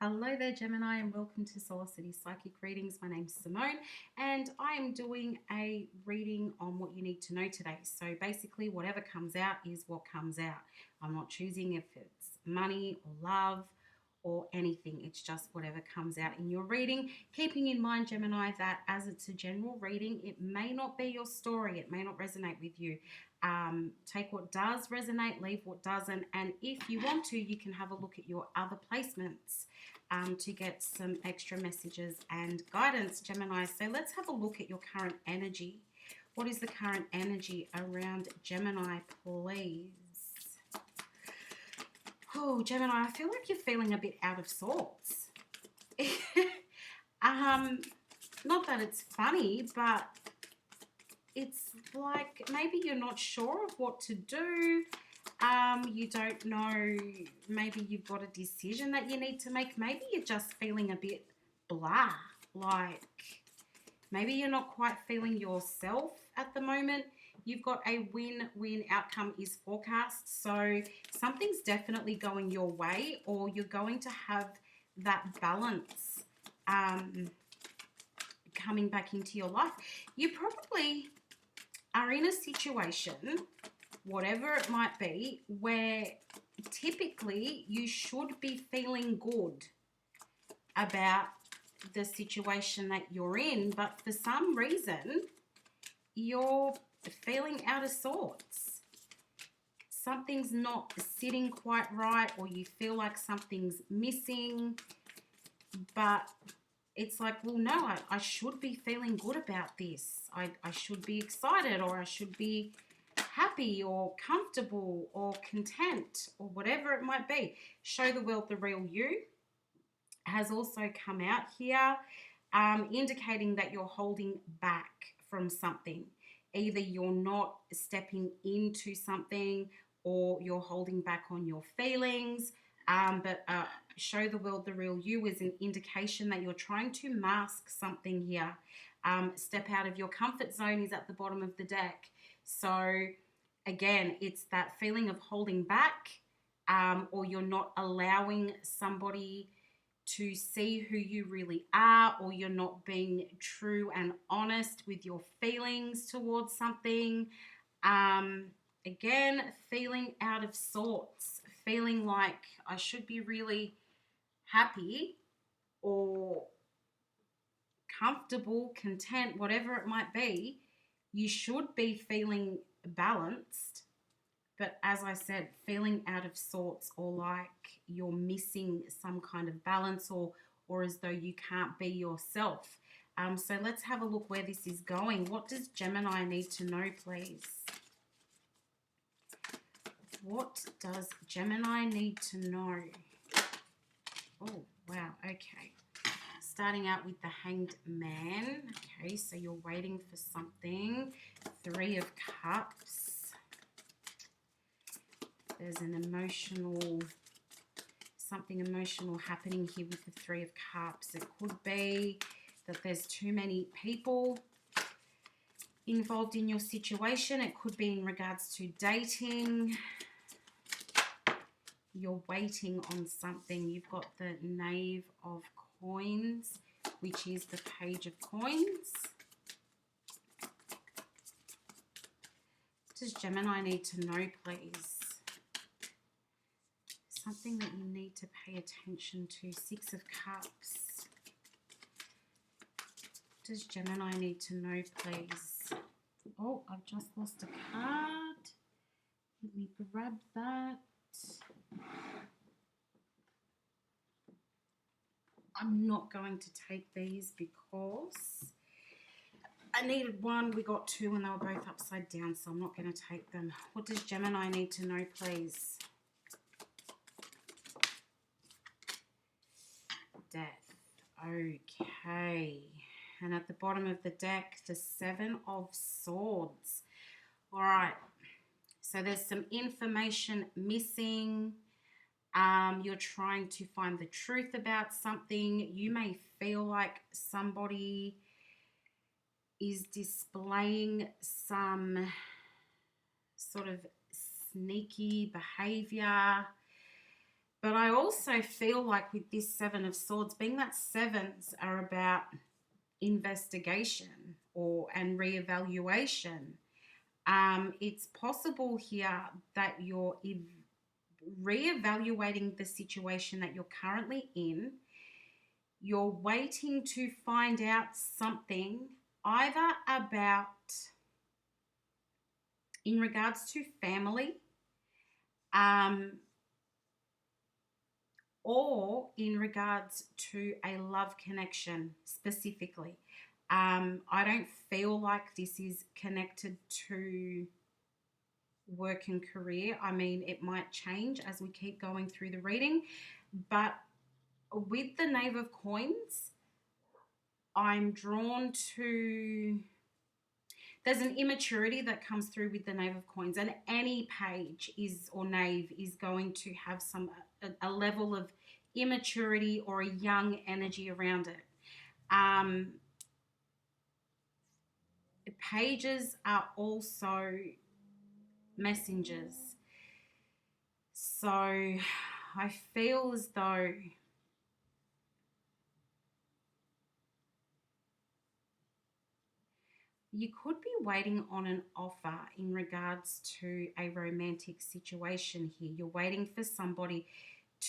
Hello there, Gemini, and welcome to Soulocity Psychic Readings. My name's Simone, and I am doing a reading on what you need to know today. So basically, whatever comes out is what comes out. I'm not choosing if it's money or love or anything. It's just whatever comes out in your reading. Keeping in mind, Gemini, that as it's a general reading, it may not be your story. It may not resonate with you. Take what does resonate, leave what doesn't. And if you want to, you can have a look at your other placements to get some extra messages and guidance, Gemini. So let's have a look at your current energy. What is the current energy around Gemini, please? Oh, Gemini, I feel like you're feeling a bit out of sorts. Not that it's funny, but it's like maybe you're not sure of what to do. You don't know, maybe you've got a decision that you need to make. Maybe you're just feeling a bit blah, like maybe you're not quite feeling yourself at the moment. You've got a win-win outcome is forecast. So something's definitely going your way, or you're going to have that balance coming back into your life. You probably are in a situation, whatever it might be, where typically you should be feeling good about the situation that you're in, but for some reason you're feeling out of sorts. Something's not sitting quite right, or you feel like something's missing, but it's like, well, no, I should be feeling good about this. I should be excited, or I should be happy or comfortable or content or whatever it might be. Show the world the real you has also come out here, indicating that you're holding back from something. Either you're not stepping into something, or you're holding back on your feelings. But show the world the real you is an indication that you're trying to mask something here. Step out of your comfort zone is at the bottom of the deck. So again, it's that feeling of holding back, or you're not allowing somebody to see who you really are, or you're not being true and honest with your feelings towards something. Again, feeling out of sorts, feeling like I should be really happy or comfortable, content, whatever it might be. You should be feeling balanced, but as I said, feeling out of sorts, or like you're missing some kind of balance, or as though you can't be yourself. So let's have a look where this is going. What does Gemini need to know, please? What does Gemini need to know? Oh, wow, okay. Starting out with the Hanged Man. Okay, so you're waiting for something. Three of Cups. There's an something emotional happening here with the Three of Cups. It could be that there's too many people involved in your situation. It could be in regards to dating. You're waiting on something. You've got the Knave of Coins, which is the Page of Coins. What does Gemini need to know, please? Something that you need to pay attention to. Six of Cups. What does Gemini need to know, please? Oh, I've just lost a card. Let me grab that. I'm not going to take these because I needed one. We got two and they were both upside down, so I'm not going to take them. What does Gemini need to know, please? Death. Okay. And at the bottom of the deck, the Seven of Swords. All right. So there's some information missing. You're trying to find the truth about something. You may feel like somebody is displaying some sort of sneaky behavior, But I also feel like with this Seven of Swords, being that sevens are about investigation and reevaluation, it's possible here that you're reevaluating the situation that you're currently in. You're waiting to find out something either about in regards to family, um, or in regards to a love connection specifically. I don't feel like this is connected to work and career. I mean, it might change as we keep going through the reading, but with the Knave of Coins, I'm drawn to, there's an immaturity that comes through with the Knave of Coins, and any page is, or knave, is going to have a level of immaturity or a young energy around it. Pages are also messengers. So I feel as though you could be waiting on an offer in regards to a romantic situation here. You're waiting for somebody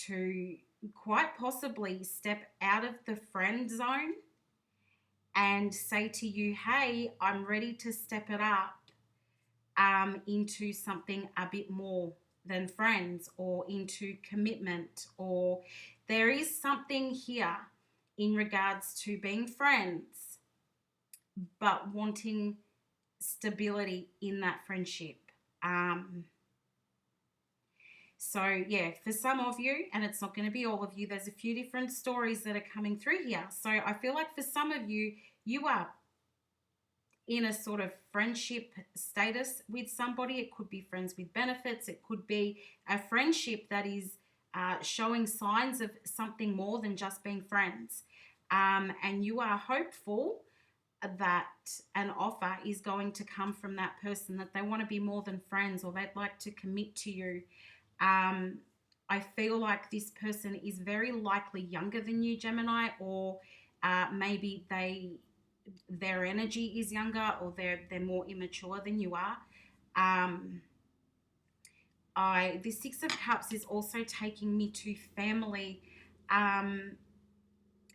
to quite possibly step out of the friend zone and say to you, hey, I'm ready to step it up into something a bit more than friends, or into commitment, or there is something here in regards to being friends but wanting stability in that friendship. So yeah, for some of you, and it's not going to be all of you, there's a few different stories that are coming through here. So I feel like for some of you, you are in a sort of friendship status with somebody. It could be friends with benefits. It could be a friendship that is showing signs of something more than just being friends. And you are hopeful that an offer is going to come from that person, that they want to be more than friends, or they'd like to commit to you. I feel like this person is very likely younger than you, Gemini, or maybe their energy is younger, or they're more immature than you are. The Six of Cups is also taking me to family.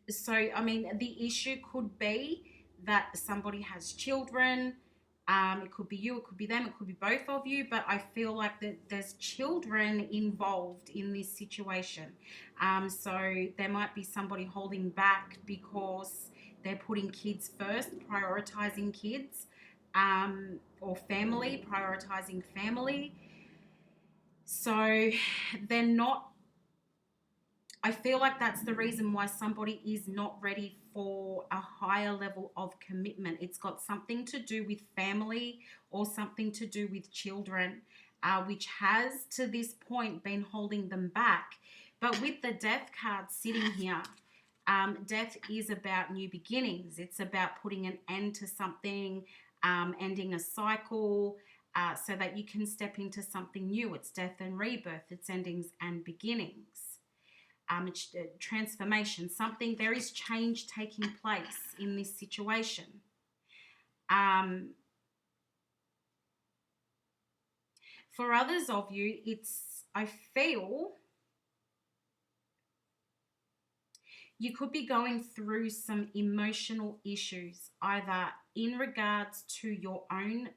So I mean, the issue could be that somebody has children. It could be you, it could be them, it could be both of you, but I feel like that there's children involved in this situation. So there might be somebody holding back because they're putting kids first, prioritizing kids, or family, prioritizing family. So they're not, I feel like that's the reason why somebody is not ready for a higher level of commitment. It's got something to do with family or something to do with children, which has to this point been holding them back. But with the Death card sitting here, death is about new beginnings. It's about putting an end to something, ending a cycle, so that you can step into something new. It's death and rebirth. It's endings and beginnings. Transformation, something, there is change taking place in this situation. For others of you, I feel you could be going through some emotional issues, either in regards to your own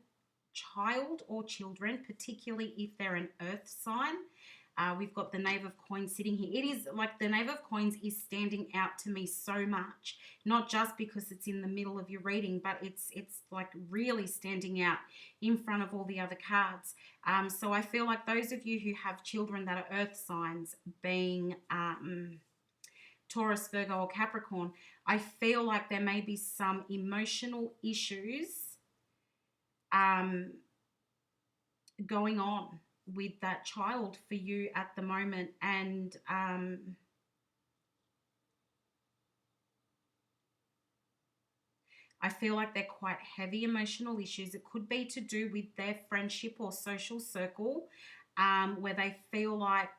child or children, particularly if they're an earth sign. We've got the Knave of Coins sitting here. It is like the Knave of Coins is standing out to me so much, not just because it's in the middle of your reading, but it's like really standing out in front of all the other cards. So I feel like those of you who have children that are earth signs, being Taurus, Virgo, or Capricorn, I feel like there may be some emotional issues going on with that child for you at the moment. And I feel like they're quite heavy emotional issues. It could be to do with their friendship or social circle, where they feel like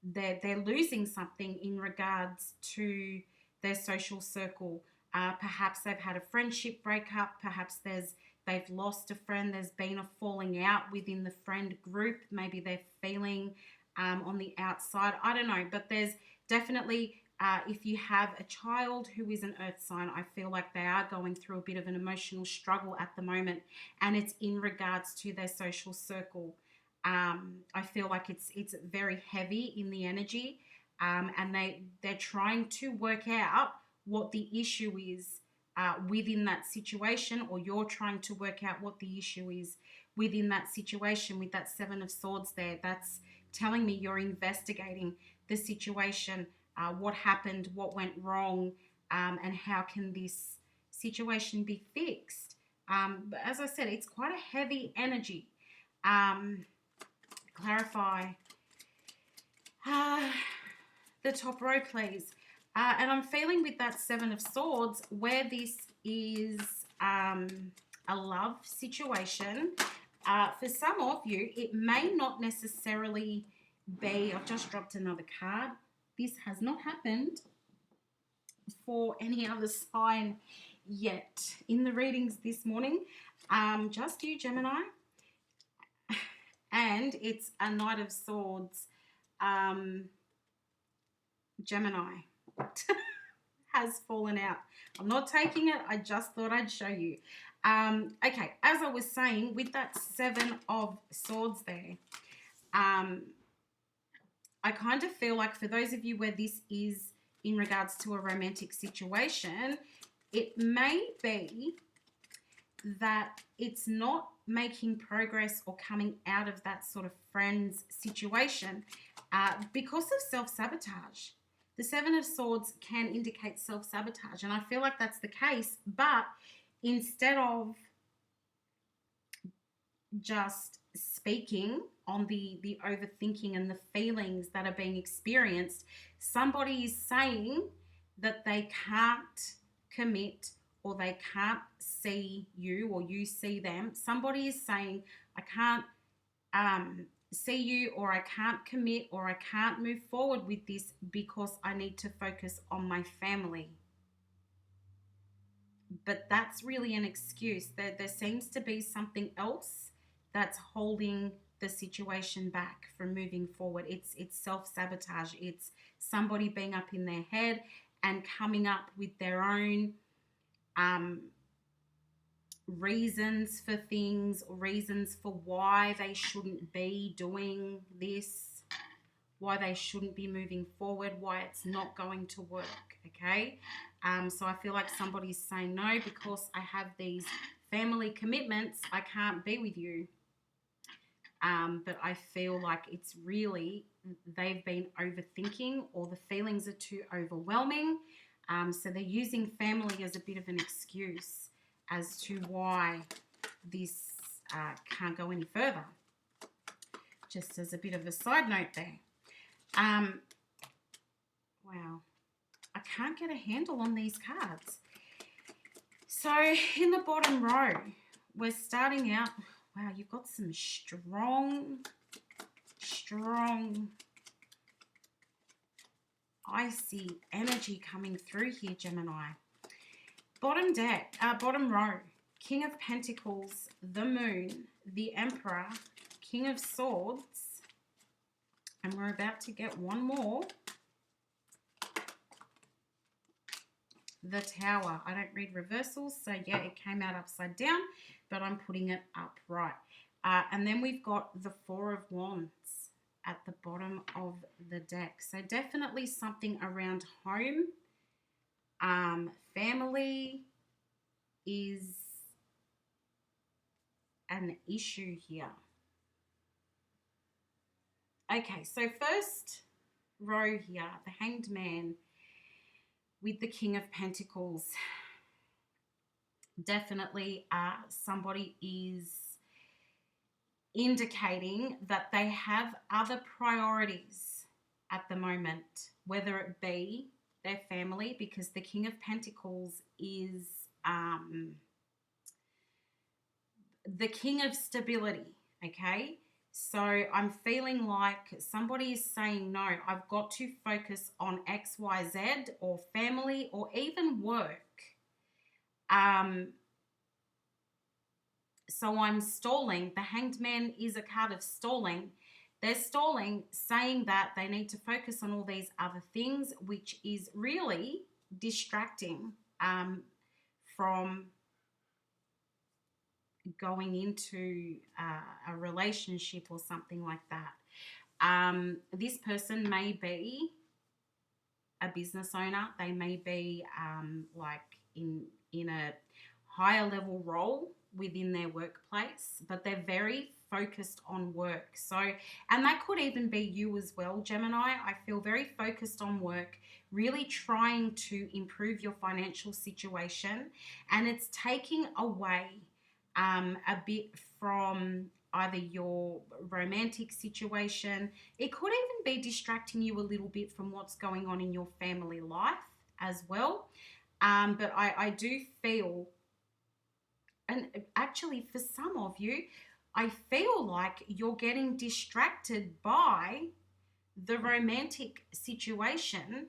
they're losing something in regards to their social circle. Perhaps they've had a friendship breakup. Perhaps they've lost a friend. There's been a falling out within the friend group. Maybe they're feeling on the outside. I don't know, but there's definitely, if you have a child who is an earth sign, I feel like they are going through a bit of an emotional struggle at the moment, and it's in regards to their social circle. I feel like it's very heavy in the energy, and they're trying to work out what the issue is within that situation, or you're trying to work out what the issue is within that situation. With that Seven of Swords there, that's telling me you're investigating the situation, what happened, what went wrong, and how can this situation be fixed. But as I said, it's quite a heavy energy. Clarify the top row, please. And I'm feeling with that Seven of Swords where this is a love situation. For some of you, it may not necessarily be, I've just dropped another card. This has not happened for any other sign yet in the readings this morning. Just you, Gemini. And it's a Knight of Swords. Gemini has fallen out. I'm not taking it. I just thought I'd show you. Okay, as I was saying, with that Seven of Swords there, I kind of feel like for those of you where this is in regards to a romantic situation, it may be that it's not making progress or coming out of that sort of friends situation because of self-sabotage. The Seven of Swords can indicate self-sabotage, and I feel like that's the case, but instead of just speaking on the overthinking and the feelings that are being experienced, somebody is saying that they can't commit, or they can't see you, or you see them. Somebody is saying, I can't see you, or I can't commit, or I can't move forward with this because I need to focus on my family. But that's really an excuse. There seems to be something else that's holding the situation back from moving forward. It's self-sabotage. It's somebody being up in their head and coming up with their own reasons for things, or reasons for why they shouldn't be doing this, why they shouldn't be moving forward, why it's not going to work, okay? So I feel like somebody's saying, no, because I have these family commitments, I can't be with you. But I feel like it's really, they've been overthinking, or the feelings are too overwhelming. So they're using family as a bit of an excuse as to why this can't go any further. Just as a bit of a side note there. Wow. I can't get a handle on these cards. So in the bottom row, we're starting out. Wow, you've got some strong, icy energy coming through here, Gemini. Bottom row, King of Pentacles, the Moon, the Emperor, King of Swords, and we're about to get one more. The Tower. I don't read reversals, so yeah, it came out upside down, but I'm putting it upright. And then we've got the Four of Wands at the bottom of the deck. So definitely something around home. Family is an issue here. Okay, so first row here, the Hanged Man with the King of Pentacles. Definitely somebody is indicating that they have other priorities at the moment, whether it be their family, because the King of Pentacles is the King of Stability, okay? So I'm feeling like somebody is saying, no, I've got to focus on X, Y, Z, or family, or even work. Um, so I'm stalling. The Hanged Man is a card of stalling. They're stalling, saying that they need to focus on all these other things, which is really distracting from going into a relationship or something like that. This person may be a business owner. They may be like in a higher level role within their workplace, but they're very focused on work. So, and that could even be you as well, Gemini. I feel very focused on work, really trying to improve your financial situation, and it's taking away a bit from either your romantic situation. It could even be distracting you a little bit from what's going on in your family life as well. But I do feel, and actually for some of you, I feel like you're getting distracted by the romantic situation.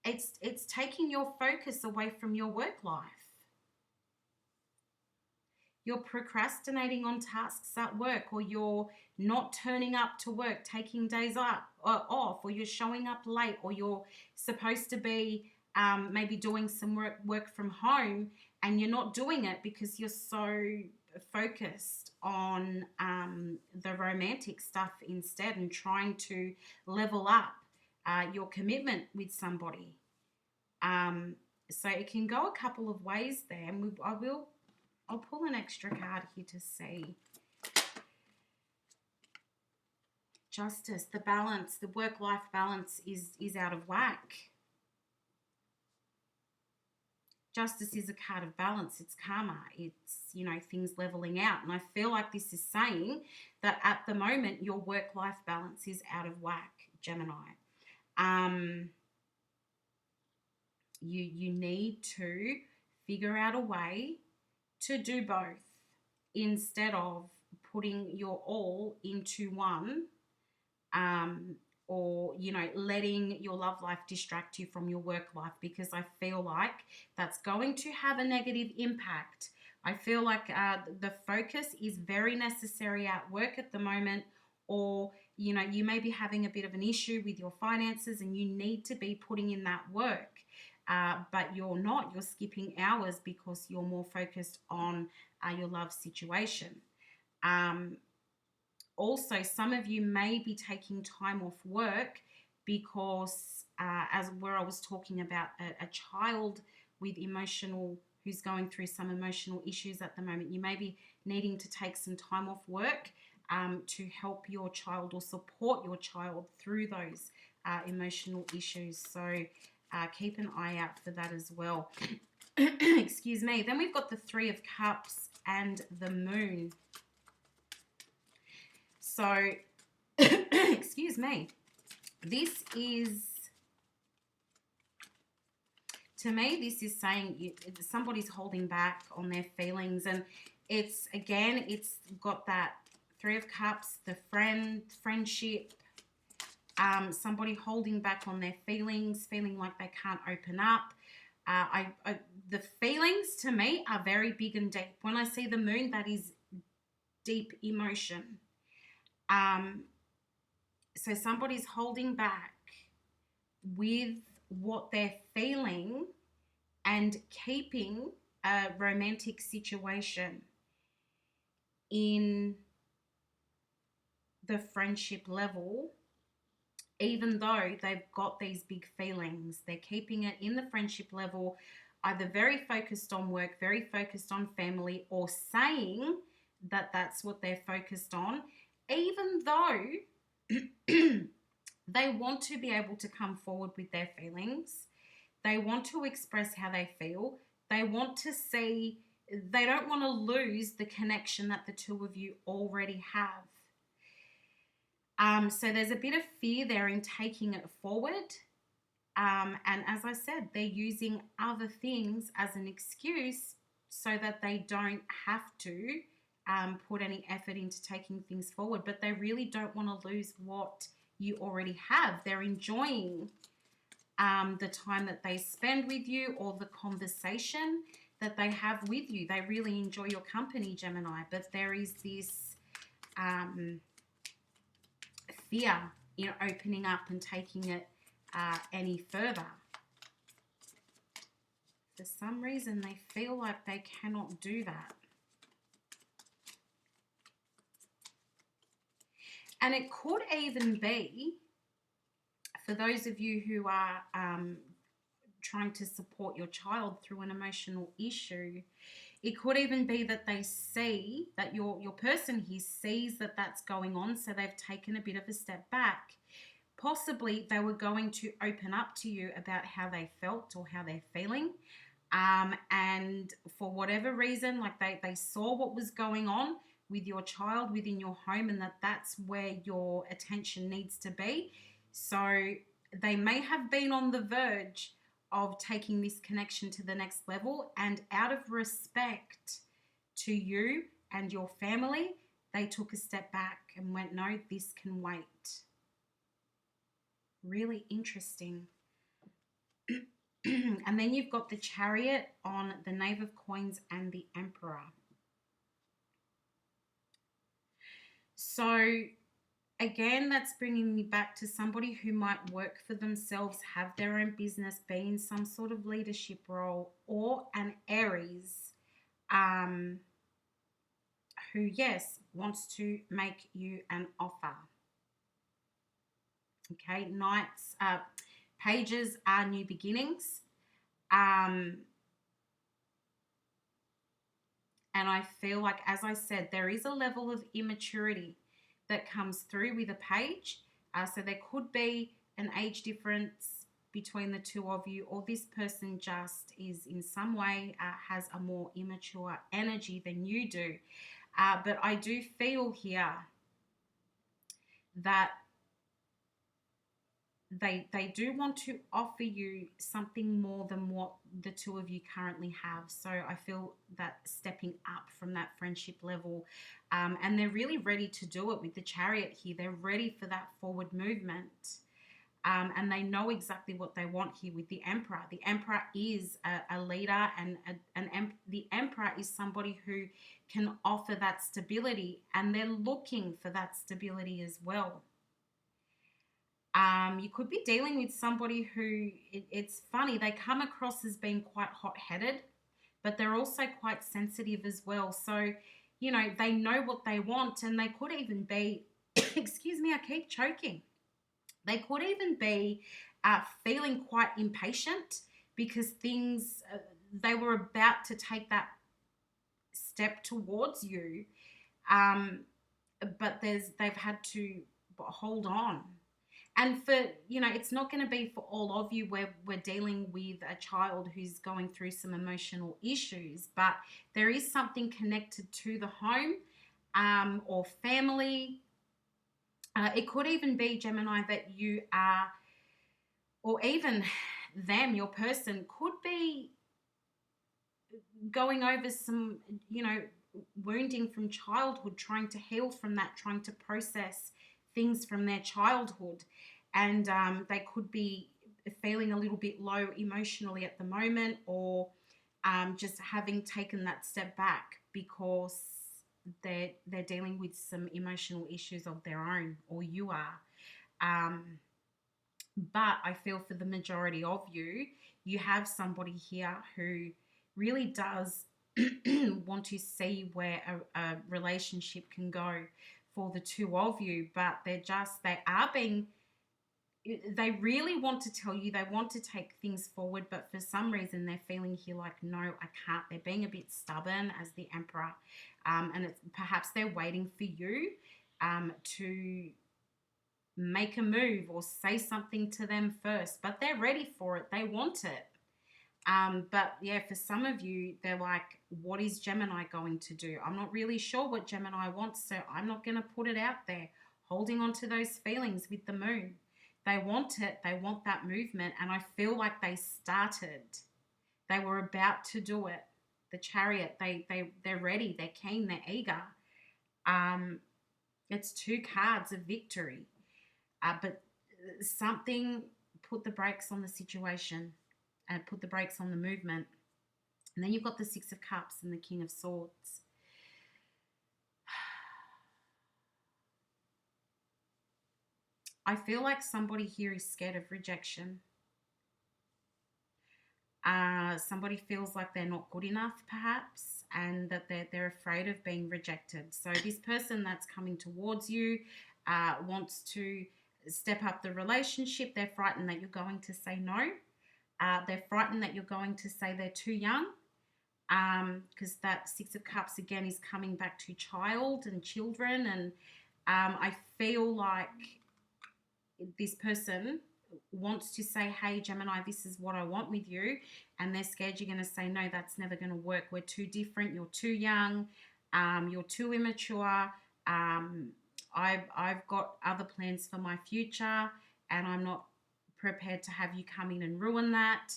It's taking your focus away from your work life. You're procrastinating on tasks at work, or you're not turning up to work, taking days off, or you're showing up late, or you're supposed to be maybe doing some work from home, and you're not doing it because you're so focused on the romantic stuff instead, and trying to level up your commitment with somebody. So it can go a couple of ways there, and I'll pull an extra card here to see. Justice, the balance, the work-life balance is out of whack. Justice is a card of balance. It's karma. It's, things leveling out. And I feel like this is saying that at the moment, your work-life balance is out of whack, Gemini. You need to figure out a way to do both instead of putting your all into one, or letting your love life distract you from your work life, because I feel like that's going to have a negative impact. I feel like the focus is very necessary at work at the moment, or you may be having a bit of an issue with your finances and you need to be putting in that work. But you're not. You're skipping hours because you're more focused on your love situation. Also, some of you may be taking time off work because, as where I was talking about a child with who's going through some emotional issues at the moment, you may be needing to take some time off work to help your child or support your child through those emotional issues. So keep an eye out for that as well. Excuse me. Then we've got the Three of Cups and the Moon. So, excuse me. This is, to me, this is saying somebody's holding back on their feelings. And it's got that Three of Cups, the friendship, somebody holding back on their feelings, feeling like they can't open up. The feelings to me are very big and deep. When I see the moon, that is deep emotion. So somebody's holding back with what they're feeling and keeping a romantic situation in the friendship level, even though they've got these big feelings. They're keeping it in the friendship level, either very focused on work, very focused on family, or saying that that's what they're focused on, even though they want to be able to come forward with their feelings. They want to express how they feel. They don't want to lose the connection that the two of you already have. So there's a bit of fear there in taking it forward. And as I said, they're using other things as an excuse so that they don't have to put any effort into taking things forward, but they really don't want to lose what you already have. They're enjoying the time that they spend with you or the conversation that they have with you. They really enjoy your company, Gemini, but there is this fear in opening up and taking it any further. For some reason, they feel like they cannot do that. And it could even be, for those of you who are trying to support your child through an emotional issue, it could even be that they see that your person here sees that that's going on, so they've taken a bit of a step back. Possibly they were going to open up to you about how they felt or how they're feeling. And for whatever reason, like they saw what was going on with your child within your home, and that's where your attention needs to be. So they may have been on the verge of taking this connection to the next level, and out of respect to you and your family, they took a step back and went, no, this can wait. Really interesting. And then you've got the Chariot on the Knave of Coins and the Emperor. So again, that's bringing me back to somebody who might work for themselves, have their own business, be in some sort of leadership role, or an Aries who, yes, wants to make you an offer. Okay, Knights, Pages are new beginnings. And I feel like, as I said, there is a level of immaturity that comes through with a page. So there could be an age difference between the two of you, or this person just is in some way has a more immature energy than you do. But I do feel here that they do want to offer you something more than what the two of you currently have. So I feel that stepping up from that friendship level, and they're really ready to do it with the Chariot here. They're ready for that forward movement, and they know exactly what they want here with the Emperor. The Emperor is a leader, and the Emperor is somebody who can offer that stability, and they're looking for that stability as well. You could be dealing with somebody who, it's funny, they come across as being quite hot-headed, but they're also quite sensitive as well. So, you know, they know what they want, and they could even be, excuse me, I keep choking. They could even be feeling quite impatient because things, they were about to take that step towards you, but they've had to hold on. And for, you know, it's not going to be for all of you where we're dealing with a child who's going through some emotional issues, but there is something connected to the home or family. It could even be, Gemini, that you are, or even them, your person, could be going over some, you know, wounding from childhood, trying to heal from that, trying to process things from their childhood, and they could be feeling a little bit low emotionally at the moment, or just having taken that step back because they're dealing with some emotional issues of their own, or you are. But I feel for the majority of you, you have somebody here who really does want to see where a relationship can go for the two of you, but they really want to tell you, they want to take things forward, but for some reason they're feeling here like, no, I can't. They're being a bit stubborn as the Emperor, and it's perhaps they're waiting for you to make a move or say something to them first, but they're ready for it. They want it. But yeah, for some of you, they're like, what is Gemini going to do? I'm not really sure what Gemini wants, so I'm not going to put it out there. Holding on to those feelings with the moon. They want it. They want that movement. And I feel like they started. They were about to do it. The Chariot, they're ready. They're keen. They're eager. It's two cards of victory. But something put the brakes on the situation and put the brakes on the movement. And then you've got the Six of Cups and the King of Swords. I feel like somebody here is scared of rejection. Somebody feels like they're not good enough, perhaps, and that they're afraid of being rejected. So this person that's coming towards you wants to step up the relationship. They're frightened that you're going to say no. They're frightened that you're going to say they're too young, because that Six of Cups again is coming back to child and children. And I feel like this person wants to say, hey, Gemini, this is what I want with you. And they're scared you're going to say, no, that's never going to work. We're too different. You're too young. You're too immature. I've got other plans for my future, and I'm not prepared to have you come in and ruin that.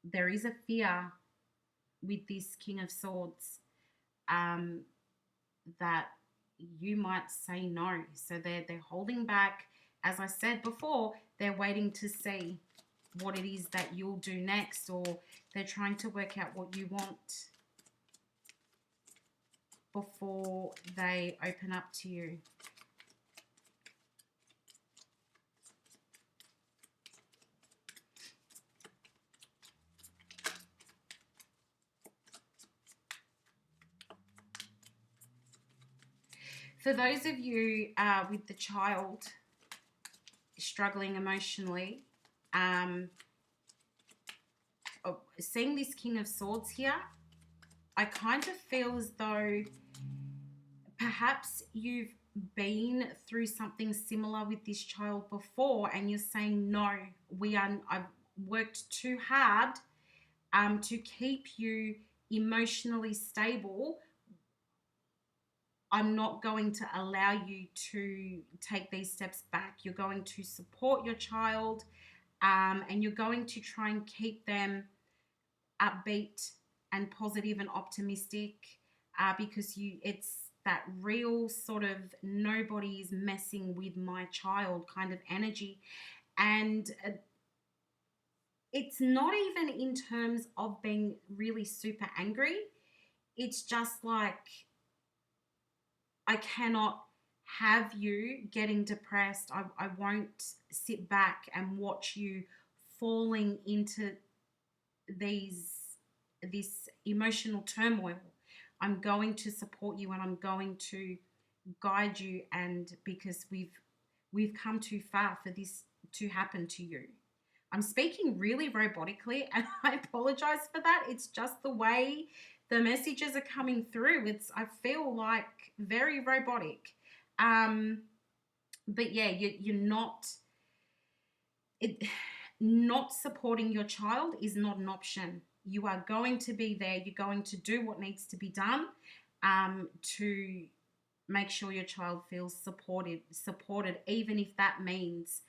There is a fear with this King of Swords that you might say no. So they're holding back. As I said before, they're waiting to see what it is that you'll do next, or they're trying to work out what you want before they open up to you. For those of you with the child struggling emotionally, seeing this King of Swords here, I kind of feel as though perhaps you've been through something similar with this child before, and you're saying, no, I've worked too hard to keep you emotionally stable. I'm not going to allow you to take these steps back. You're going to support your child, and you're going to try and keep them upbeat and positive and optimistic, because it's that real sort of nobody's messing with my child kind of energy. And it's not even in terms of being really super angry. It's just like, I cannot have you getting depressed. I won't sit back and watch you falling into this emotional turmoil. I'm going to support you, and I'm going to guide you, and because we've come too far for this to happen to you. I'm speaking really robotically, and I apologize for that. It's just the way the messages are coming through. I feel like very robotic. But yeah, you're not, not supporting your child is not an option. You are going to be there. You're going to do what needs to be done to make sure your child feels supported, even if that means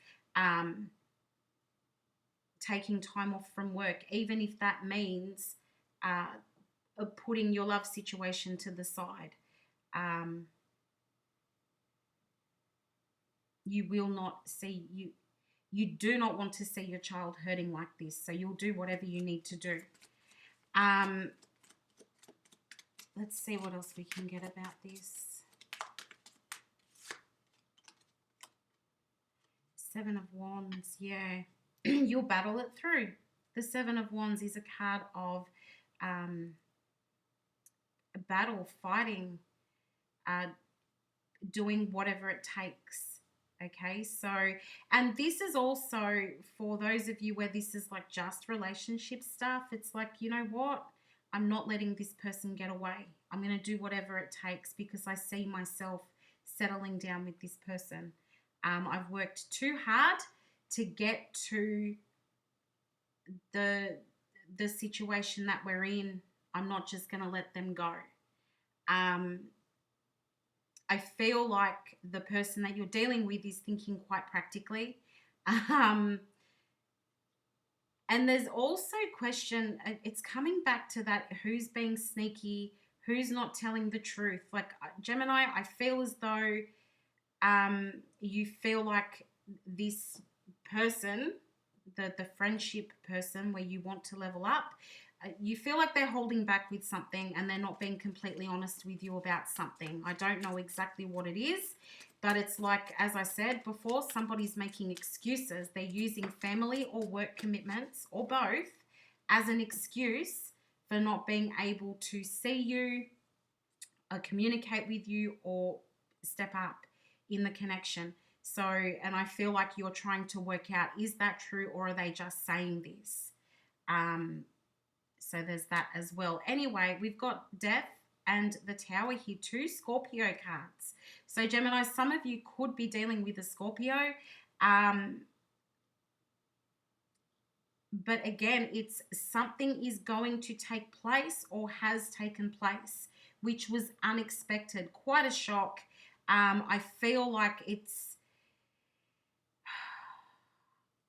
taking time off from work, even if that means putting your love situation to the side. You will not see, you do not want to see your child hurting like this, so you'll do whatever you need to do. Let's see what else we can get about this. Seven of Wands, yeah. You'll battle it through. The Seven of Wands is a card of a battle, fighting, doing whatever it takes. Okay, so, and this is also for those of you where this is like just relationship stuff. It's like, you know what? I'm not letting this person get away. I'm going to do whatever it takes because I see myself settling down with this person. I've worked too hard to get to the situation that we're in. I'm not just going to let them go. I feel like the person that you're dealing with is thinking quite practically. And there's also question, it's coming back to that, who's being sneaky, Who's not telling the truth? Like Gemini, I feel as though you feel like this person, the friendship person where you want to level up, you feel like they're holding back with something and they're not being completely honest with you about something. I don't know exactly what it is, but it's like, as I said before, somebody's making excuses. They're using family or work commitments or both as an excuse for not being able to see you, communicate with you, or step up in the connection. So, and I feel like you're trying to work out, is that true or are they just saying this? So there's that as well. Anyway, we've got Death and the Tower here, two Scorpio cards. So Gemini, some of you could be dealing with a Scorpio. But again, it's something is going to take place or has taken place, which was unexpected. Quite a shock. I feel like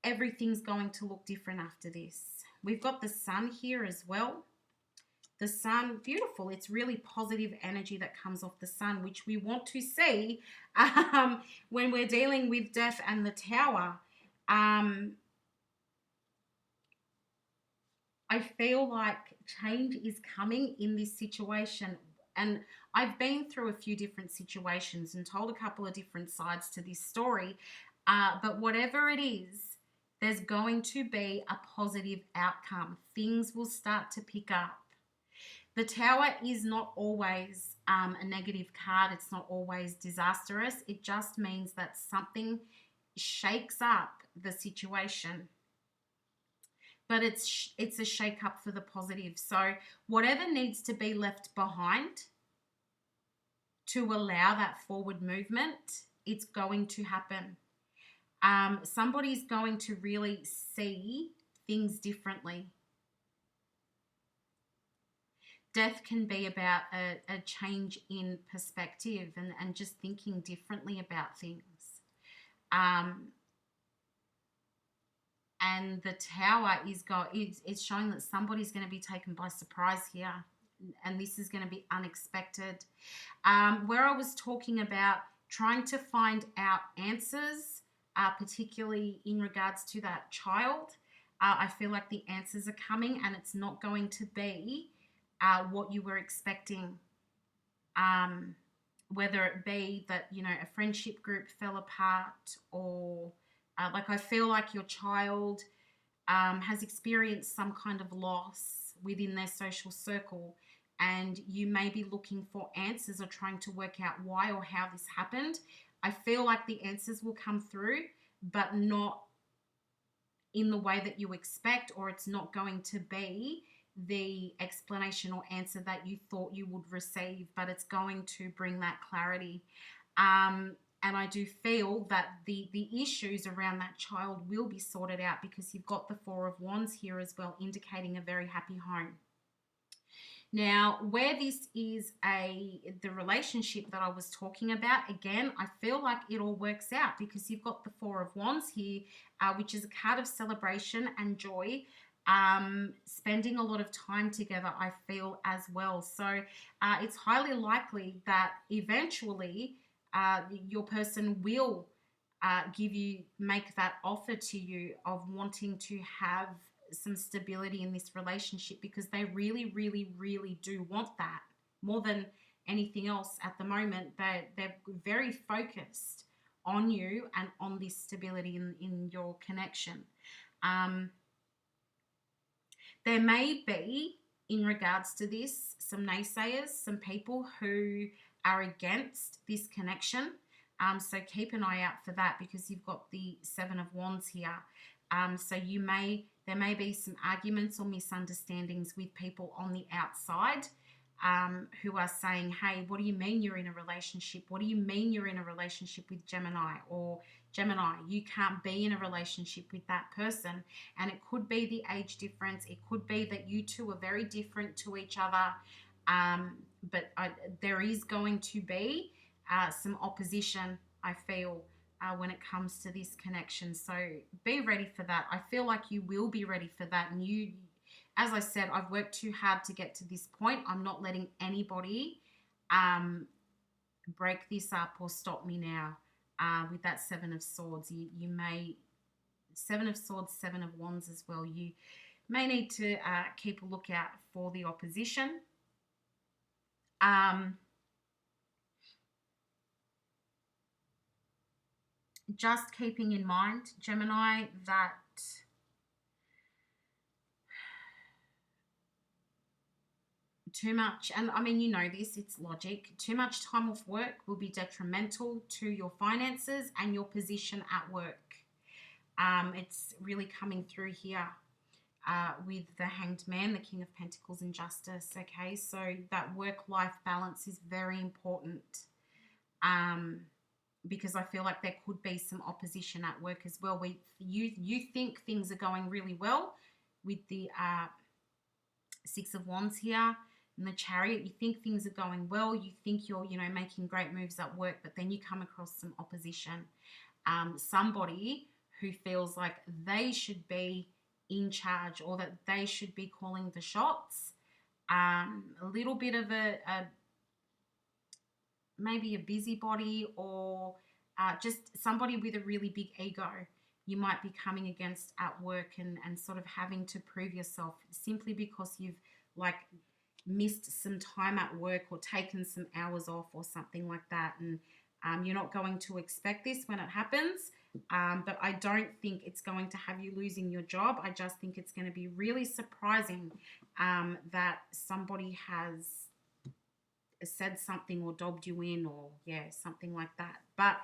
everything's going to look different after this. We've got the Sun here as well. The Sun, beautiful. It's really positive energy that comes off the Sun, which we want to see when we're dealing with Death and the Tower. I feel like change is coming in this situation. And I've been through a few different situations and told a couple of different sides to this story. But whatever it is, there's going to be a positive outcome. Things will start to pick up. The Tower is not always a negative card. It's not always disastrous. It just means that something shakes up the situation. But it's a shake up for the positive. So whatever needs to be left behind to allow that forward movement, it's going to happen. Somebody's going to really see things differently. Death can be about a change in perspective and just thinking differently about things. And the Tower is showing that somebody's going to be taken by surprise here. And this is going to be unexpected. Where I was talking about trying to find out answers, particularly in regards to that child, I feel like the answers are coming and it's not going to be what you were expecting. Whether it be that, a friendship group fell apart or like I feel like your child has experienced some kind of loss within their social circle and you may be looking for answers or trying to work out why or how this happened. I feel like the answers will come through, but not in the way that you expect, or it's not going to be the explanation or answer that you thought you would receive, but it's going to bring that clarity. And I do feel that the issues around that child will be sorted out because you've got the Four of Wands here as well, indicating a very happy home. Now, where this is the relationship that I was talking about, again, I feel like it all works out because you've got the Four of Wands here, which is a card of celebration and joy. Spending a lot of time together, I feel, as well. So it's highly likely that eventually your person will make that offer to you of wanting to have some stability in this relationship because they really, really, really do want that more than anything else at the moment. They're very focused on you and on this stability in your connection. There may be, in regards to this, some naysayers, some people who are against this connection. So keep an eye out for that because you've got the Seven of Wands here. So there may be some arguments or misunderstandings with people on the outside who are saying, hey, what do you mean you're in a relationship? What do you mean you're in a relationship with Gemini? Or Gemini, you can't be in a relationship with that person. And it could be the age difference. It could be that you two are very different to each other. But there is going to be some opposition, I feel, when it comes to this connection. So be ready for that. I feel like you will be ready for that. And as I said, I've worked too hard to get to this point. I'm not letting anybody break this up or stop me now. With that Seven of Swords, you may, Seven of Swords, Seven of Wands as well. You may need to keep a lookout for the opposition. Just keeping in mind, Gemini, that too much, and I mean, you know this, it's logic, too much time off work will be detrimental to your finances and your position at work. It's really coming through here with the Hanged Man, the King of Pentacles and Justice, okay? So that work-life balance is very important, because I feel like there could be some opposition at work as well. You think things are going really well with the Six of Wands here and the Chariot. You think things are going well. You think you're, you know, making great moves at work, but then you come across some opposition. Somebody who feels like they should be in charge or that they should be calling the shots. A little bit of maybe a busybody, or just somebody with a really big ego. You might be coming against at work and sort of having to prove yourself simply because you've like missed some time at work or taken some hours off or something like that. And you're not going to expect this when it happens. But I don't think it's going to have you losing your job. I just think it's going to be really surprising that somebody has said something or dobbed you in, or something like that. But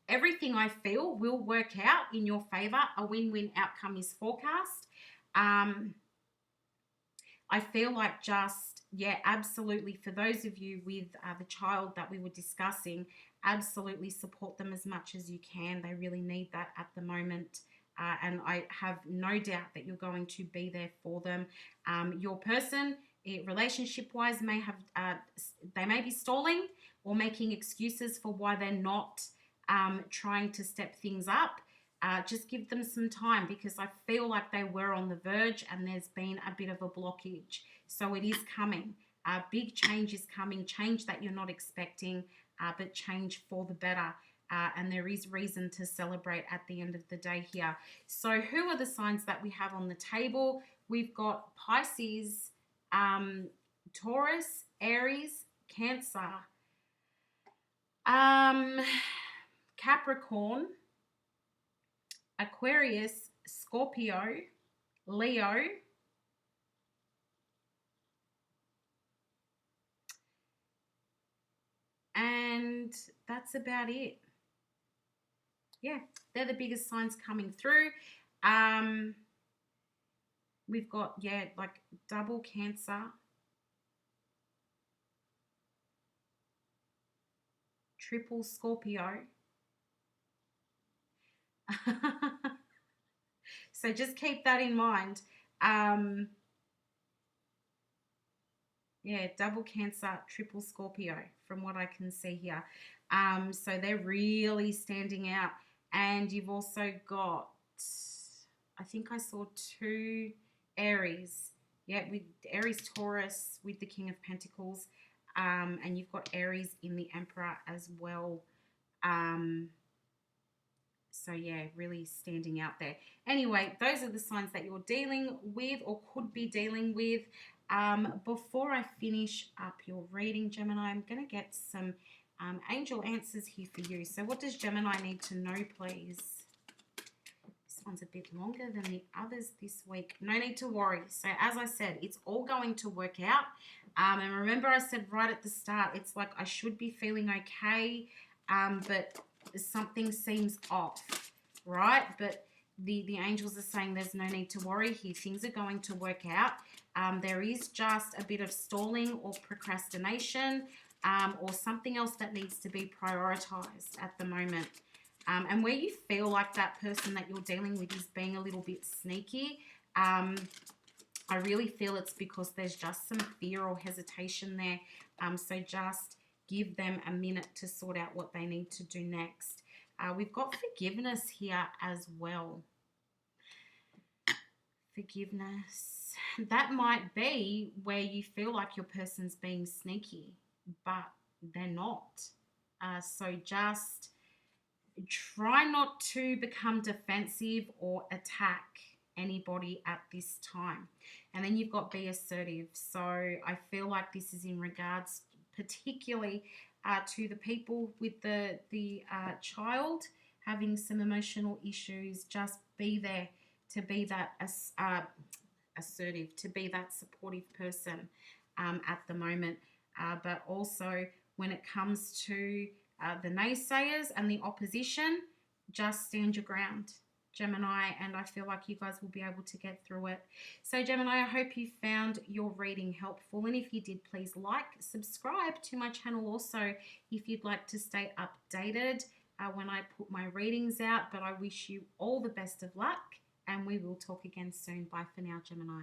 everything I feel will work out in your favor. A win-win outcome is forecast. I feel like absolutely, for those of you with the child that we were discussing, absolutely support them as much as you can. They really need that at the moment. And I have no doubt that you're going to be there for them. Your person, relationship-wise, may have they may be stalling or making excuses for why they're not trying to step things up. Just give them some time, because I feel like they were on the verge and there's been a bit of a blockage. So it is coming. Big change is coming, change that you're not expecting, but change for the better. And there is reason to celebrate at the end of the day here. So who are the signs that we have on the table? We've got Pisces, Taurus, Aries, Cancer, Capricorn, Aquarius, Scorpio, Leo, and that's about it. Yeah, they're the biggest signs coming through. We've got, like double Cancer, triple Scorpio. So just keep that in mind. Double Cancer, triple Scorpio from what I can see here. So they're really standing out. And you've also got, I think I saw two Aries. With Aries, Taurus with the King of Pentacles. And you've got Aries in the Emperor as well. So really standing out there. Anyway, those are the signs that you're dealing with or could be dealing with. Before I finish up your reading, Gemini, I'm going to get some angel answers here for you. So what does Gemini need to know, please? This one's a bit longer than the others this week. No need to worry. So as I said, it's all going to work out. And remember I said right at the start, it's like I should be feeling okay, but something seems off, right? But the angels are saying there's no need to worry here. Things are going to work out. There is just a bit of stalling or procrastination, or something else that needs to be prioritized at the moment. And where you feel like that person that you're dealing with is being a little bit sneaky, I really feel it's because there's just some fear or hesitation there. So just give them a minute to sort out what they need to do next. We've got forgiveness here as well. Forgiveness. that might be where you feel like your person's being sneaky, but they're not. So just try not to become defensive or attack anybody at this time. And then you've got be assertive. So I feel like this is in regards particularly to the people with the child having some emotional issues. Just be there to be that assertive, to be that supportive person at the moment. But also when it comes to the naysayers and the opposition, just stand your ground, Gemini, and I feel like you guys will be able to get through it. So Gemini, I hope you found your reading helpful, and if you did, please like, subscribe to my channel also if you'd like to stay updated when I put my readings out. But I wish you all the best of luck, and we will talk again soon. Bye for now, Gemini.